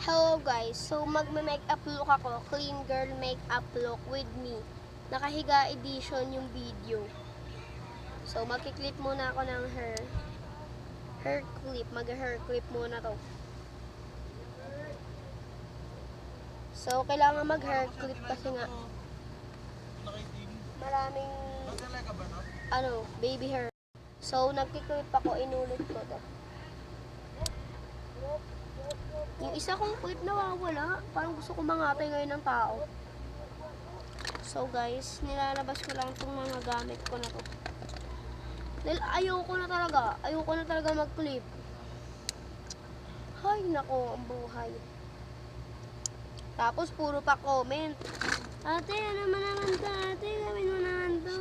Hello guys, so magme-makeup look ako, clean girl makeup look with me. Nakahiga edition yung video. So magki-clip muna ako ng hair clip, mag-hair clip muna to. So kailangan mag-hair clip kasi nga maraming baby hair. So nagki-clip ako, inulit ko to. Yung isa kong clip nawawala. Parang gusto ko mangatay ngayon ng tao. So guys, nilalabas ko lang itong mga gamit ko na to. Dahil ayoko na talaga mag-clip. Hay nako, ang buhay. Tapos puro pa comment. Ate, ano naman to? Ate, gawin mo naman to.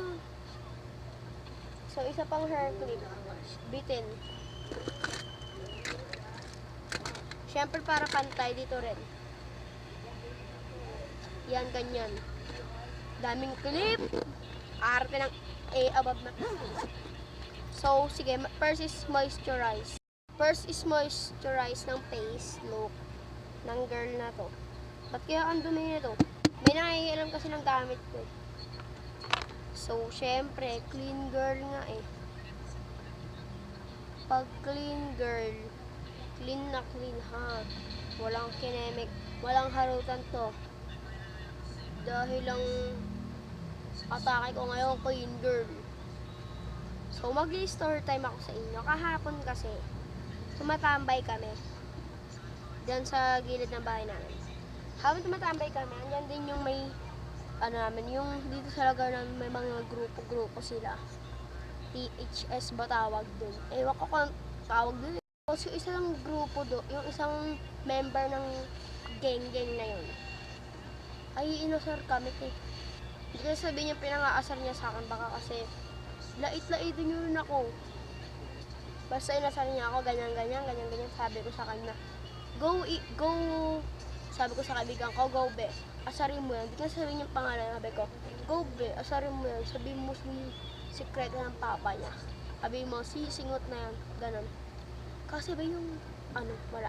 So isa pang hair clip. Bitin. Siyempre para pantay dito rin. Yan, ganyan. Daming clip. Arte ng above na. So, sige. First is moisturize. First is moisturize ng face look ng girl na to. Ba't kaya ang dumi nito? May nangihilam kasi ng gamit ko. So, siyempre, clean girl nga eh. Pag clean girl, clean na clean ha. Walang kinemik, walang harutan to. Dahil lang atake ko ngayon, clean girl. So mag-story time ako sa inyo. Kahapon kasi, tumatambay kami. Diyan sa gilid ng bahay namin. Habang tumatambay kami, andyan din yung may, yung dito sa lugar namin may mga grupo-grupo sila. THS ba tawag dun? Ewan ko kung tawag dun. So, isang grupo yung isang member ng gang na yun, ay inasar kami eh. Hindi kasi sabihin niya pinangaasar niya sa akin, baka kasi lait-laitin niyo rin ako. Basta inasar niya ako, ganyan. Sabi ko sa kanya, go, sabi ko sa kaibigan ko, go be, asarin mo yan. Hindi kasi sabihin niya pangalan, sabi ko, go be, asarin mo yan. Sabihin mo secret ng papa niya. Sabi mo, singot na yan, ganun. Kasi ba yung, wala.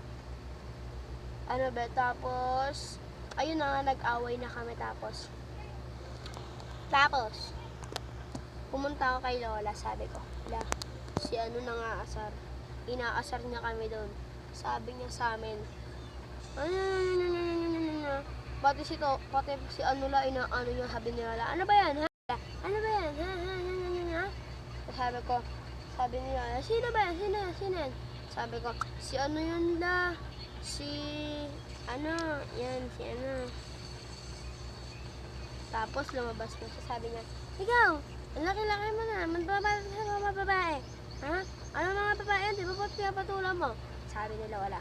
Tapos, ayun na nga, nag-away na kami tapos, pumunta ako kay Lola, sabi ko, si nangaasar. Inaasar niya kami doon. Sabi niya sa amin, pati si niya, sabi ni Lola, ano ba yan, ha? Ano ba yan, ha? Sabi ni Lola, sino ba yan, sino yan? Sabi ko, si yun la, Tapos lumabas na siya, sabi niya, ikaw, ang laki-laki mo na, magpapalala sa mga babae. Ha? Ano mga babae yan, di ba ba't pinapatulan mo? Sabi nila wala.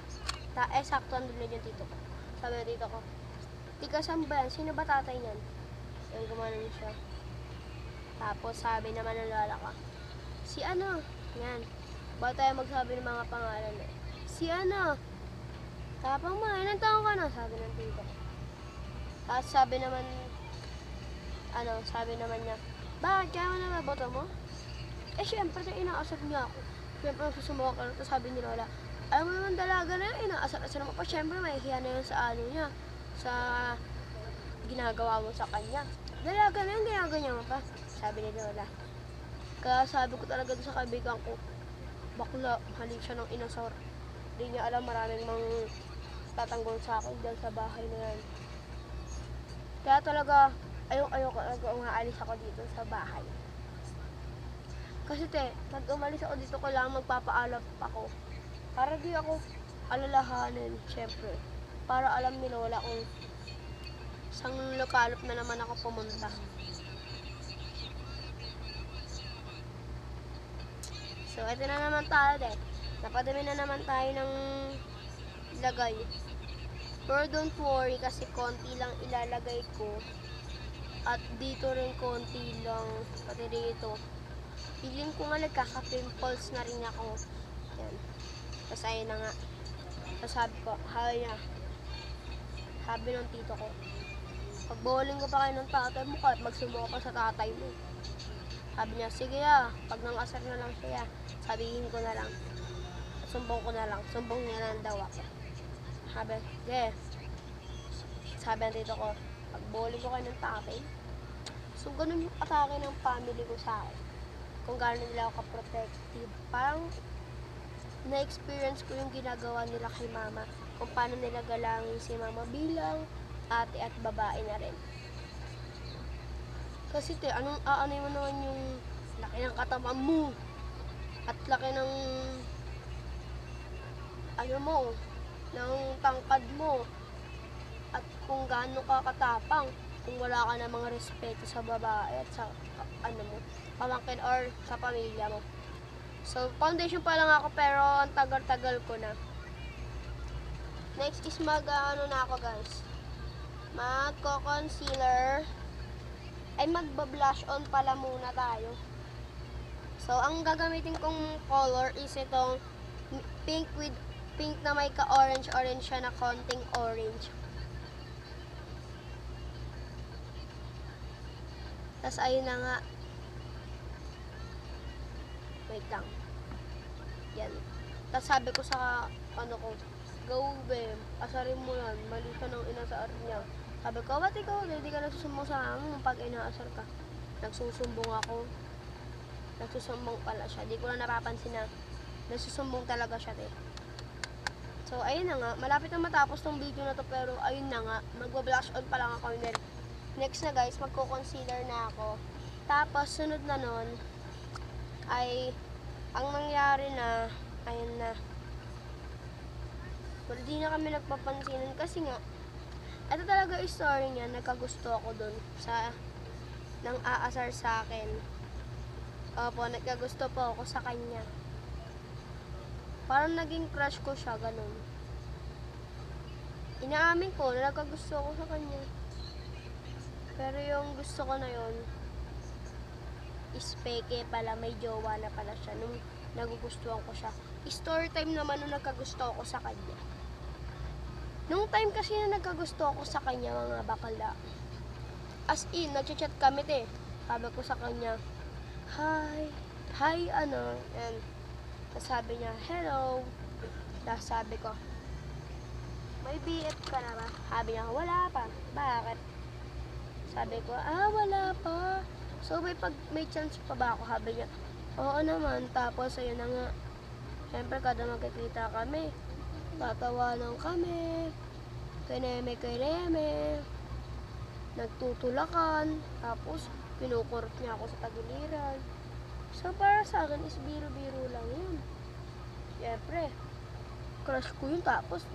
Sakto andun na yung tito ko. Sabi ng tito ko, tika saan ba yan? Sino ba tatay niyan? Yung gumanon siya. Tapos sabi naman ng lola ko, si yan. Ba't tayo magsabi ng mga pangalan eh? Si tapang mo, ilang taong ka na? Sabi ng tito. Tapos sabi naman niya, bakit kaya mo na maboto mo? Eh syempre, inaasar niya ako. Syempre, susumuha ka. Tapos sabi ni Lola, alam mo naman dalaga na yun, inaasar-asar mo pa. Syempre, may hiya na yun sa niya, sa ginagawa mo sa kanya. Dalaga na yun, ginaganya mo pa. Sabi ni Lola. Kaya sabi ko talaga sa kaibigan ko, bakla, halik siya ng inasar. Hindi niya alam, maraming tatanggol sa akin dyan sa bahay na yan. Kaya talaga, ayoko umaalis ako dito sa bahay. Kasi pag umalis ako dito, kailangan magpapaalam ako. Para di ako alalahanin, syempre. Para alam ni Lola kung sang lupalop na naman ako pumunta. So, ito na naman tayo Napadami na naman tayo ng lagay. Pero don't worry kasi konti lang ilalagay ko. At dito rin konti lang. Pati dito. Feeling ko nga nagkaka-pimples na rin ako. Yan. Tapos ayun na nga. Tapos sabi ko, sabi ng tito ko, pag bowling ko pa kayo ng tatay mo, kahit magsumuha ka sa tatay mo. Sabi niya, sige pag nangasar na lang siya, sabihin ko na lang. Sumbong ko na lang. Sumbong niya lang daw ako. sige. Sabi ng tito ko, pag-bowling ko kayo ng topic. So, ganun yung atake ng family ko sa akin. Kung gaano nila ako ka-protective. Parang, na-experience ko yung ginagawa nila kay mama. Kung paano nila galangin si mama bilang ate at babae na rin. Kasi aanay mo naman yung laki ng katawan mo. At laki ng ng tangkad mo. At kung gaano ka katapang, kung wala ka na mga respeto sa babae at sa pamangkin or sa pamilya mo. So, foundation pa lang ako pero ang tagal-tagal ko na. Next is na ako guys. Magko-concealer. Ay magba-blush on pala muna tayo. So, ang gagamitin kong color is itong pink na may ka-orange siya na konting orange. Tapos ayun na nga. Wait lang. Yan. Tapos sabi ko sa go be, asarin mo yan. Mali siya ng inasar niya. Sabi ko, ba't ikaw? Hindi ka nagsusumbong sa amin pag inaasar ka. Nagsusumbong ako. Nagsusumbong pala siya. Di ko na napapansin na nagsusumbong talaga siya. So, ayun na nga. Malapit na matapos tong video na to pero ayun na nga. Magwa-blush on pa lang ako. Next na guys, magko-concealer na ako. Tapos, sunod na nun ay ang nangyari na, ayun na. Well, di na kami nagpapansinan kasi nga, ito talaga yung story niya, nagkagusto ako dun sa nang aasar sa akin. Opo, nagkagusto po ako sa kanya. Parang naging crush ko siya, ganun. Inaamin ko na nagkagusto ako sa kanya. Pero yung gusto ko na yun, is peke pala, may jowa na pala siya nung nagugustuhan ko siya. Story time naman nung nagkagusto ako sa kanya. Nung time kasi na nagkagusto ako sa kanya, mga bakala. As in, nagchat kami Sabi ko sa kanya, hi, and sabi niya, hello. Tapos sabi ko, may BF ka na ba? Sabi niya, wala pa. Bakit? Sabi ko, wala pa. So, may chance pa ba ako? Sabi niya, oo naman. Tapos, ayun na nga. Siyempre, kada magkikita kami, tatawanan kami. Kineme. Nagtutulakan. Tapos, kinukurot niya ako sa tagiliran. So, para sa akin is biro-biro lang yun. Siyempre, crush ko yun. Tapos,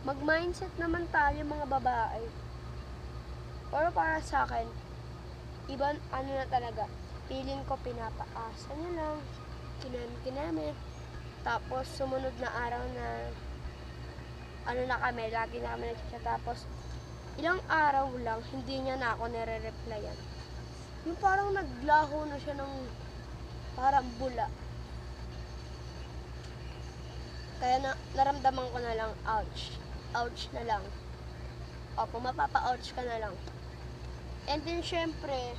mag-mindset naman tayo mga babae. Pero para sa akin, ibang na talaga. Feeling ko pinapaasa niya lang. Kineme. Tapos, sumunod na araw na na kami, lagi na kami nag-chat. Tapos, ilang araw lang, hindi niya na ako nire-replyan. Yung parang naglaho na siya ng parang bula. Kaya naramdaman ko na lang, ouch. Ouch na lang. Opo, mapapa-ouch ka na lang. And then, syempre,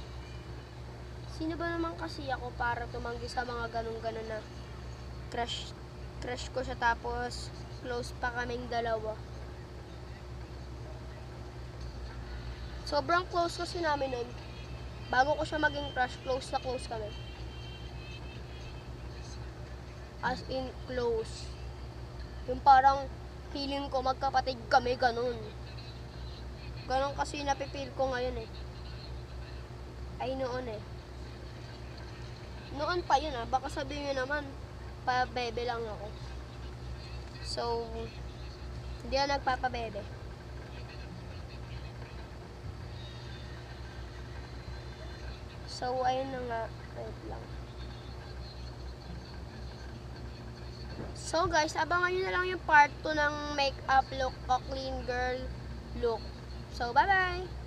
sino ba naman kasi ako para tumanggi sa mga ganun-ganun na crush ko siya tapos close pa kaming dalawa. Sobrang close kasi namin nun. Bago ko siya maging crush, close na close kami. As in, close. Yung parang feeling ko magkapatid kami, ganun. Ganun kasi napipil ko ngayon Ay, noon Noon pa yun baka sabihin nyo naman, pa-bebe lang ako. So, hindi ako nagpapabebe. So, ayun na nga. Wait lang. So, guys, abangan nyo na lang yung part 2 ng makeup look o clean girl look. So, bye-bye!